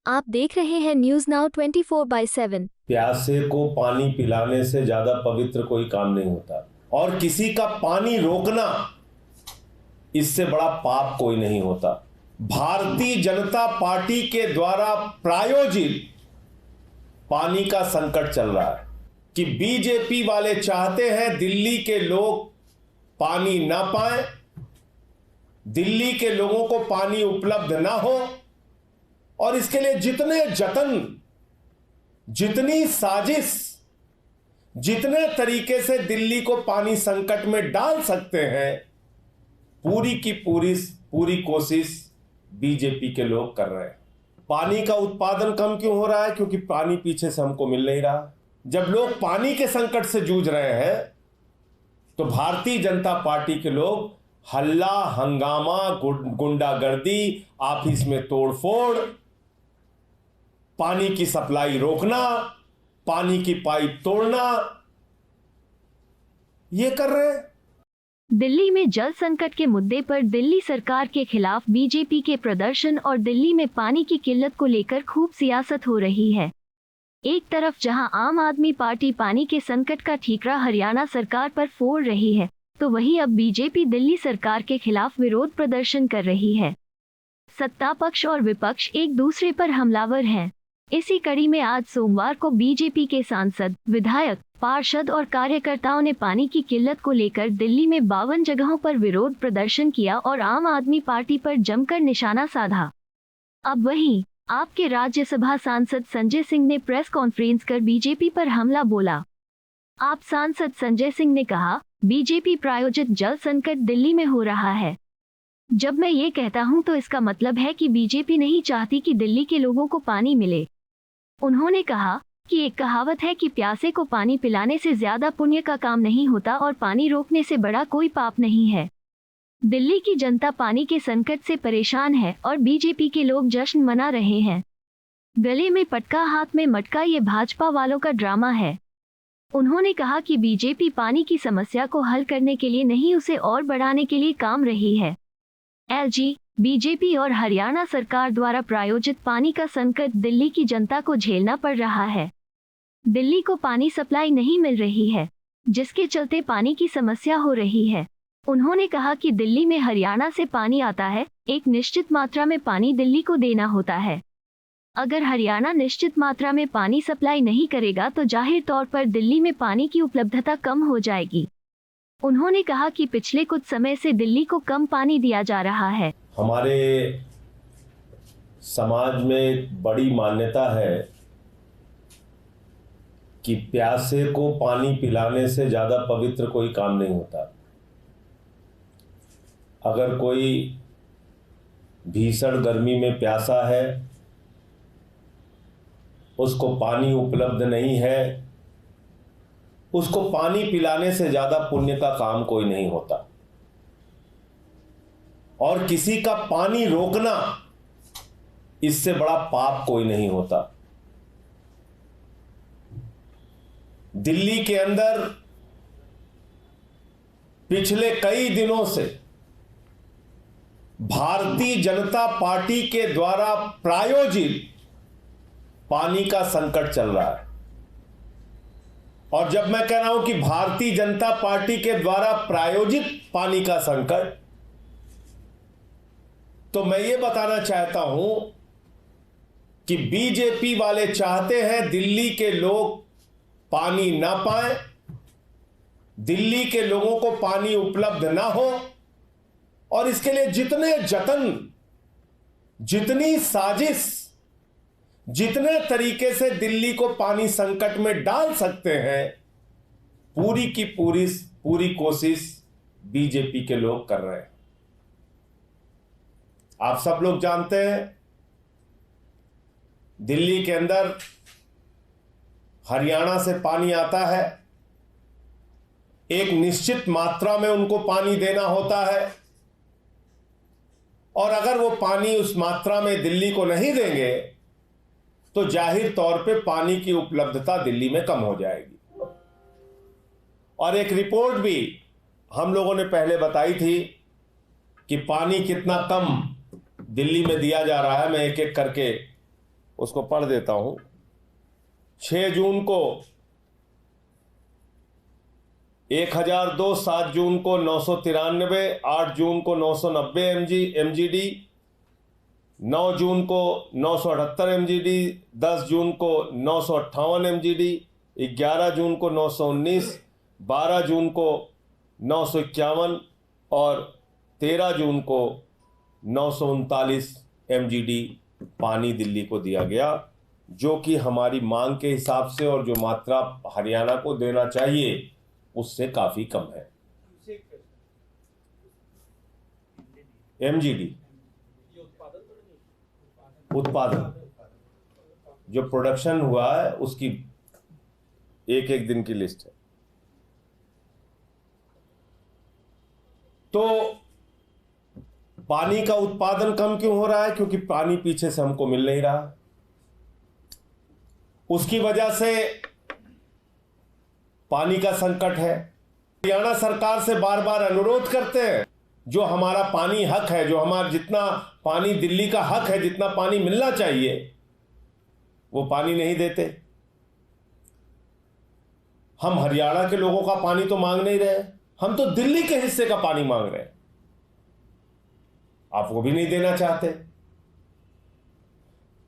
आप देख रहे हैं न्यूज नाउ 24/7। प्यासे को पानी पिलाने से ज्यादा पवित्र कोई काम नहीं होता और किसी का पानी रोकना इससे बड़ा पाप कोई नहीं होता। भारतीय जनता पार्टी के द्वारा प्रायोजित पानी का संकट चल रहा है कि बीजेपी वाले चाहते हैं दिल्ली के लोग पानी ना पाएं, दिल्ली के लोगों को पानी उपलब्ध ना हो, और इसके लिए जितने जतन, जितनी साजिश, जितने तरीके से दिल्ली को पानी संकट में डाल सकते हैं, पूरी की पूरी कोशिश बीजेपी के लोग कर रहे हैं। पानी का उत्पादन कम क्यों हो रहा है? क्योंकि पानी पीछे से हमको मिल नहीं रहा। जब लोग पानी के संकट से जूझ रहे हैं तो भारतीय जनता पार्टी के लोग हल्ला, हंगामा, गुंडागर्दी, ऑफिस में तोड़फोड़, पानी की सप्लाई रोकना, पानी की पाइप तोड़ना, ये कर रहे हैं। दिल्ली में जल संकट के मुद्दे पर दिल्ली सरकार के खिलाफ बीजेपी के प्रदर्शन और दिल्ली में पानी की किल्लत को लेकर खूब सियासत हो रही है। एक तरफ जहां आम आदमी पार्टी पानी के संकट का ठीकरा हरियाणा सरकार पर फोड़ रही है, तो वहीं अब बीजेपी दिल्ली सरकार के खिलाफ विरोध प्रदर्शन कर रही है। सत्ता पक्ष और विपक्ष एक दूसरे पर हमलावर हैं। इसी कड़ी में आज सोमवार को बीजेपी के सांसद, विधायक, पार्षद और कार्यकर्ताओं ने पानी की किल्लत को लेकर दिल्ली में 52 जगहों पर विरोध प्रदर्शन किया और आम आदमी पार्टी पर जमकर निशाना साधा। अब वहीं आपके राज्यसभा सांसद संजय सिंह ने प्रेस कॉन्फ्रेंस कर बीजेपी पर हमला बोला। आप सांसद संजय सिंह ने कहा, बीजेपी प्रायोजित जल संकट दिल्ली में हो रहा है। जब मैं ये कहता हूं तो इसका मतलब है कि बीजेपी नहीं चाहती कि दिल्ली के लोगों को पानी मिले। उन्होंने कहा कि एक कहावत है कि प्यासे को पानी पिलाने से ज्यादा पुण्य का काम नहीं होता और पानी रोकने से बड़ा कोई पाप नहीं है। दिल्ली की जनता पानी के संकट से परेशान है और बीजेपी के लोग जश्न मना रहे हैं। गले में पटका हाथ में मटका, ये भाजपा वालों का ड्रामा है। उन्होंने कहा कि बीजेपी पानी की समस्या को हल करने के लिए नहीं, उसे और बढ़ाने के लिए काम रही है। एलजी, बीजेपी और हरियाणा सरकार द्वारा प्रायोजित पानी का संकट दिल्ली की जनता को झेलना पड़ रहा है। दिल्ली को पानी सप्लाई नहीं मिल रही है, जिसके चलते पानी की समस्या हो रही है। उन्होंने कहा कि दिल्ली में हरियाणा से पानी आता है, एक निश्चित मात्रा में पानी दिल्ली को देना होता है। अगर हरियाणा निश्चित मात्रा में पानी सप्लाई नहीं करेगा तो जाहिर तौर पर दिल्ली में पानी की उपलब्धता कम हो जाएगी। उन्होंने कहा कि पिछले कुछ समय से दिल्ली को कम पानी दिया जा रहा है। हमारे समाज में एक बड़ी मान्यता है कि प्यासे को पानी पिलाने से ज्यादा पवित्र कोई काम नहीं होता। अगर कोई भीषण गर्मी में प्यासा है, उसको पानी उपलब्ध नहीं है, उसको पानी पिलाने से ज्यादा पुण्य का काम कोई नहीं होता। और किसी का पानी रोकना इससे बड़ा पाप कोई नहीं होता। दिल्ली के अंदर पिछले कई दिनों से भारतीय जनता पार्टी के द्वारा प्रायोजित पानी का संकट चल रहा है। और जब मैं कह रहा हूं कि भारतीय जनता पार्टी के द्वारा प्रायोजित पानी का संकट, तो मैं ये बताना चाहता हूं कि बीजेपी वाले चाहते हैं दिल्ली के लोग पानी ना पाएं, दिल्ली के लोगों को पानी उपलब्ध ना हो, और इसके लिए जितने जतन, जितनी साजिश, जितने तरीके से दिल्ली को पानी संकट में डाल सकते हैं, पूरी की पूरी कोशिश बीजेपी के लोग कर रहे हैं। आप सब लोग जानते हैं दिल्ली के अंदर हरियाणा से पानी आता है, एक निश्चित मात्रा में उनको पानी देना होता है, और अगर वो पानी उस मात्रा में दिल्ली को नहीं देंगे तो जाहिर तौर पे पानी की उपलब्धता दिल्ली में कम हो जाएगी। और एक रिपोर्ट भी हम लोगों ने पहले बताई थी कि पानी कितना कम दिल्ली में दिया जा रहा है। मैं एक एक करके उसको पढ़ देता हूं। 6 जून को 1002, 7 जून को 993, 8 जून को 990 MGD, 9 जून को 978 MGD, 10 जून को 958 MGD, 11 जून को 919, 12 जून को 951 और 13 जून को 939 MGD पानी दिल्ली को दिया गया, जो कि हमारी मांग के हिसाब से और जो मात्रा हरियाणा को देना चाहिए उससे काफी कम है। MGD उत्पादन जो प्रोडक्शन हुआ है उसकी एक एक दिन की लिस्ट है। तो पानी का उत्पादन कम क्यों हो रहा है? क्योंकि पानी पीछे से हमको मिल नहीं रहा। उसकी वजह से पानी का संकट है। हरियाणा सरकार से बार बार अनुरोध करते हैं, जो हमारा पानी हक है, जो हमारा जितना पानी दिल्ली का हक है, जितना पानी मिलना चाहिए वो पानी नहीं देते। हम हरियाणा के लोगों का पानी तो मांग नहीं रहे, हम तो दिल्ली के हिस्से का पानी मांग रहे हैं। आप वो भी नहीं देना चाहते।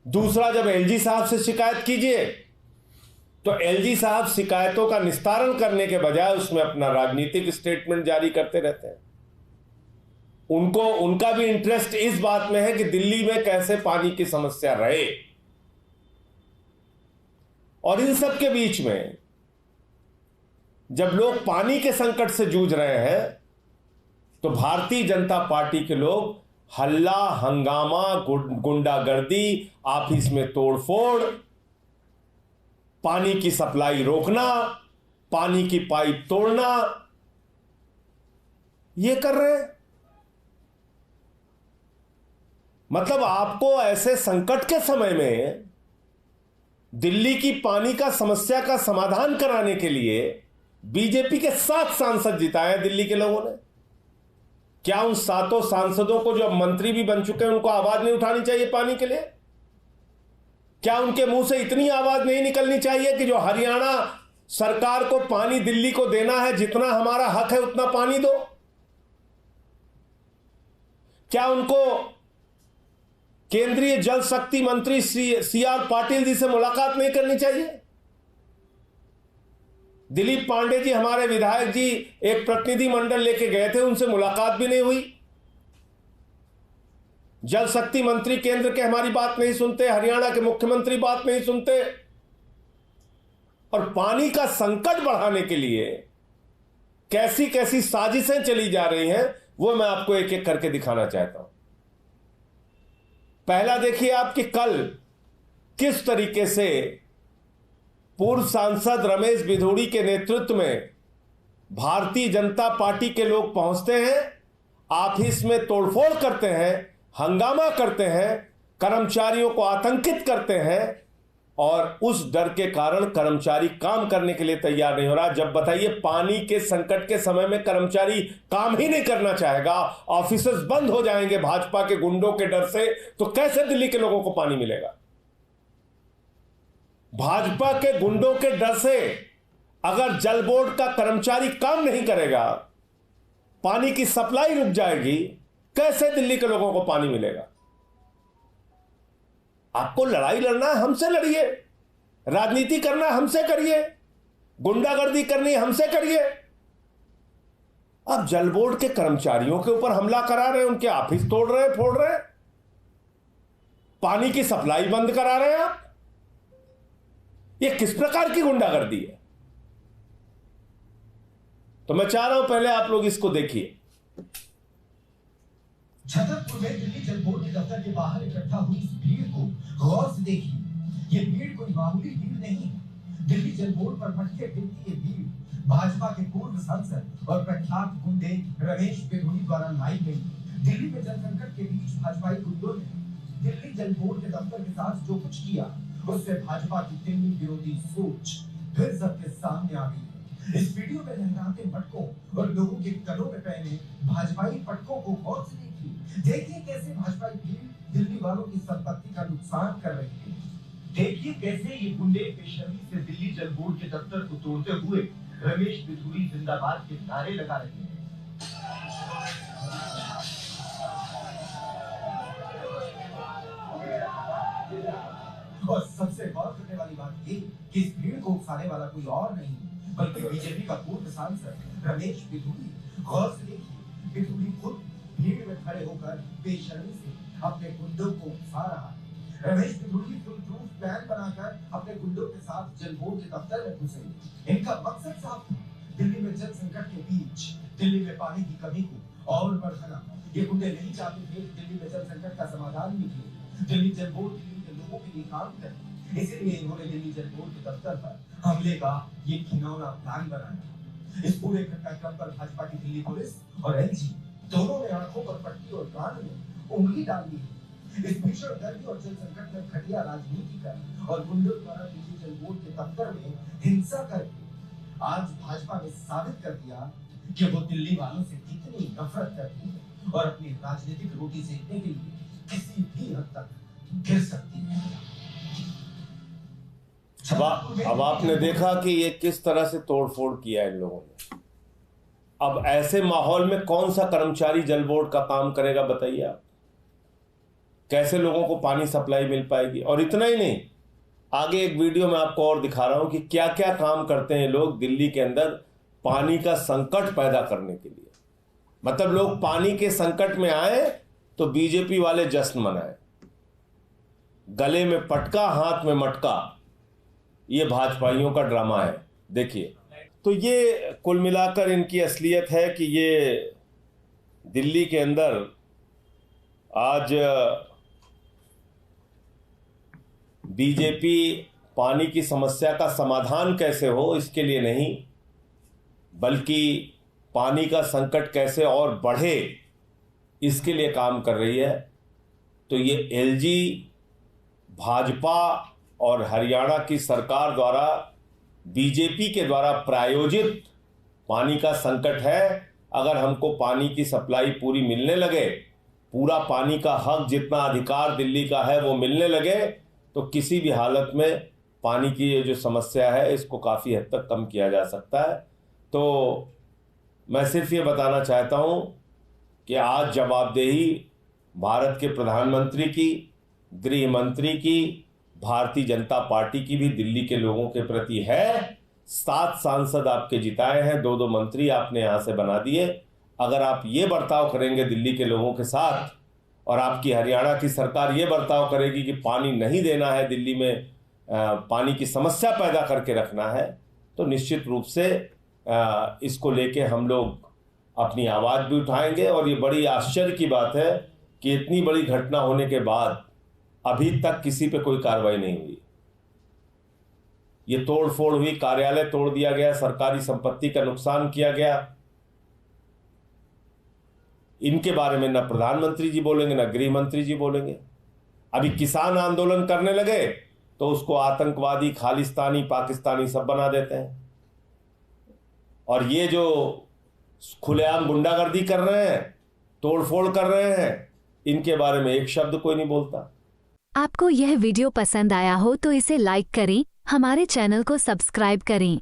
दूसरा, जब एलजी साहब से शिकायत कीजिए तो एलजी साहब शिकायतों का निस्तारण करने के बजाय उसमें अपना राजनीतिक स्टेटमेंट जारी करते रहते हैं। उनका भी इंटरेस्ट इस बात में है कि दिल्ली में कैसे पानी की समस्या रहे। और इन सब के बीच में जब लोग पानी के संकट से जूझ रहे हैं तो भारतीय जनता पार्टी के लोग हल्ला, हंगामा, गुंडागर्दी, ऑफिस में तोड़फोड़, पानी की सप्लाई रोकना, पानी की पाइप तोड़ना, ये कर रहे हैं। मतलब आपको ऐसे संकट के समय में दिल्ली की पानी का समस्या का समाधान कराने के लिए बीजेपी के 7 सांसद जिताए दिल्ली के लोगों ने। क्या उन 7 सांसदों को, जो अब मंत्री भी बन चुके हैं, उनको आवाज नहीं उठानी चाहिए पानी के लिए? क्या उनके मुंह से इतनी आवाज नहीं निकलनी चाहिए कि जो हरियाणा सरकार को पानी दिल्ली को देना है, जितना हमारा हक है उतना पानी दो? क्या उनको केंद्रीय जल शक्ति मंत्री CR पाटिल जी से मुलाकात नहीं करनी चाहिए? दिलीप पांडे जी, हमारे विधायक जी, एक प्रतिनिधि मंडल लेके गए थे, उनसे मुलाकात भी नहीं हुई। जल शक्ति मंत्री केंद्र के हमारी बात नहीं सुनते, हरियाणा के मुख्यमंत्री बात नहीं सुनते। और पानी का संकट बढ़ाने के लिए कैसी कैसी साजिशें चली जा रही हैं वो मैं आपको एक एक करके दिखाना चाहता हूं। पहला देखिए आप कि कल किस तरीके से पूर्व सांसद रमेश बिधूड़ी के नेतृत्व में भारतीय जनता पार्टी के लोग पहुंचते हैं, ऑफिस में तोड़फोड़ करते हैं, हंगामा करते हैं, कर्मचारियों को आतंकित करते हैं और उस डर के कारण कर्मचारी काम करने के लिए तैयार नहीं हो रहा। जब बताइए पानी के संकट के समय में कर्मचारी काम ही नहीं करना चाहेगा, ऑफिसेस बंद हो जाएंगे भाजपा के गुंडों के डर से, तो कैसे दिल्ली के लोगों को पानी मिलेगा? भाजपा के गुंडों के डर से अगर जल बोर्ड का कर्मचारी काम नहीं करेगा, पानी की सप्लाई रुक जाएगी, कैसे दिल्ली के लोगों को पानी मिलेगा? आपको लड़ाई लड़ना है, हमसे लड़िए। राजनीति करना है, हमसे करिए। गुंडागर्दी करनी है, हमसे करिए। अब जल बोर्ड के कर्मचारियों के ऊपर हमला करा रहे हैं, उनके ऑफिस तोड़ रहे हैं, फोड़ रहे हैं, पानी की सप्लाई बंद करा रहे हैं आप। ये किस प्रकार की गुंडागर्दी है? तो मैं चाह रहा हूं पहले आप लोग इसको देखिए। छतरपुर में दिल्ली जल बोर्ड के दफ्तर के बाहर इकट्ठा हुई इस भीड़ को गौर से देखिए। ये भीड़ कोई मामूली भीड़ नहीं। दिल्ली जल बोर्ड पर भटके फिरती ये भीड़ भाजपा के पूर्व सांसद और प्रख्यात गुंडे रमेश बिधूड़ी द्वारा लाई गई। दिल्ली में जल संकट के बीच भाजपाई गुंडों ने दिल्ली जल बोर्ड के दफ्तर के साथ जो कुछ किया, उससे भाजपा की तिन्नी विरोधी सोच फिर सबके सामने आ गई। इस वीडियो में लहराते पटकों और लोगों के गलों में पहने भाजपाई पटकों को गौर से देखिए कैसे भाजपाई भीड़ दिल्ली वालों की संपत्ति का नुकसान कर रही है। देखिए कैसे ये गुंडे बेशर्मी से दिल्ली जल बोर्ड के दफ्तर को तोड़ते हुए रमेश बिधूरी जिंदाबाद के नारे लगा रहे हैं। और सबसे गौर करने वाली बात ये कि इस भीड़ को उकसाने वाला कोई और नहीं बल्कि बीजेपी का पूर्व सांसद रमेश बिधूरी। गौर से देखिए, बिधूरी खुद भीड़ में खड़े होकर बेशर्मी से अपने गुंडों को उकसा रहा है। Ramesh Bidhuri full proof plan बनाकर अपने गुंडों के साथ जल बोर्ड के दफ्तर में घुसे। इनका मकसद साफ था, दिल्ली में जल संकट के बीच दिल्ली में पानी की कमी को और बढ़ाना। ये गुंडे नहीं चाहते थे दिल्ली में जल संकट का समाधान निकले, दिल्ली जल बोर्ड दिल्ली के लोगों के लिए काम करे। इसीलिए इन्होंने दिल्ली जल बोर्ड के दफ्तर पर हमले का ये घिनौना प्लान बनाया। इस पूरे घटनाक्रम पर भाजपा की दिल्ली पुलिस और एलजी दोनों ने आंखों पर पट्टी और कान में उंगली डाल दी है। इस भीषण गर्मी और जल संकट में घटिया राजनीति कर और गुंडों द्वारा दिल्ली जल बोर्ड के दफ्तर में हिंसा करके आज भाजपा ने साबित कर दिया कि वो दिल्ली वालों से कितनी नफरत करती है और अपनी राजनीतिक रोटी सेकने के लिए किसी भी हद तक गिर सकती है। अब आपने देखा कि ये किस तरह से तोड़फोड़ किया इन लोगों ने। अब ऐसे माहौल में कौन सा कर्मचारी जल बोर्ड का काम करेगा बताइए आप? कैसे लोगों को पानी सप्लाई मिल पाएगी? और इतना ही नहीं, आगे एक वीडियो में आपको और दिखा रहा हूं कि क्या क्या काम करते हैं लोग दिल्ली के अंदर पानी का संकट पैदा करने के लिए। मतलब लोग पानी के संकट में आए तो बीजेपी वाले जश्न मनाए, गले में पटका हाथ में मटका, ये भाजपाइयों का ड्रामा है। देखिए, तो ये कुल मिलाकर इनकी असलियत है कि ये दिल्ली के अंदर आज बीजेपी पानी की समस्या का समाधान कैसे हो इसके लिए नहीं, बल्कि पानी का संकट कैसे और बढ़े इसके लिए काम कर रही है। तो ये एलजी, भाजपा और हरियाणा की सरकार द्वारा, बीजेपी के द्वारा प्रायोजित पानी का संकट है। अगर हमको पानी की सप्लाई पूरी मिलने लगे, पूरा पानी का हक जितना अधिकार दिल्ली का है वो मिलने लगे, तो किसी भी हालत में पानी की ये जो समस्या है इसको काफ़ी हद तक कम किया जा सकता है। तो मैं सिर्फ ये बताना चाहता हूँ कि आज जवाबदेही भारत के प्रधानमंत्री की, गृह मंत्री की, भारतीय जनता पार्टी की भी दिल्ली के लोगों के प्रति है। 7 सांसद आपके जिताए हैं, 2-2 मंत्री आपने यहाँ से बना दिए। अगर आप ये बर्ताव करेंगे दिल्ली के लोगों के साथ और आपकी हरियाणा की सरकार ये बर्ताव करेगी कि पानी नहीं देना है, दिल्ली में पानी की समस्या पैदा करके रखना है, तो निश्चित रूप से इसको लेके हम लोग अपनी आवाज़ भी उठाएंगे। और ये बड़ी आश्चर्य की बात है कि इतनी बड़ी घटना होने के बाद अभी तक किसी पे कोई कार्रवाई नहीं हुई। ये तोड़फोड़ हुई, कार्यालय तोड़ दिया गया, सरकारी संपत्ति का नुकसान किया गया। इनके बारे में न प्रधानमंत्री जी बोलेंगे, न गृह मंत्री जी बोलेंगे। अभी किसान आंदोलन करने लगे तो उसको आतंकवादी, खालिस्तानी, पाकिस्तानी सब बना देते हैं। और ये जो खुलेआम गुंडागर्दी कर रहे हैं, तोड़फोड़ कर रहे हैं, इनके बारे में एक शब्द कोई नहीं बोलता। आपको यह वीडियो पसंद आया हो तो इसे लाइक करें, हमारे चैनल को सब्सक्राइब करें।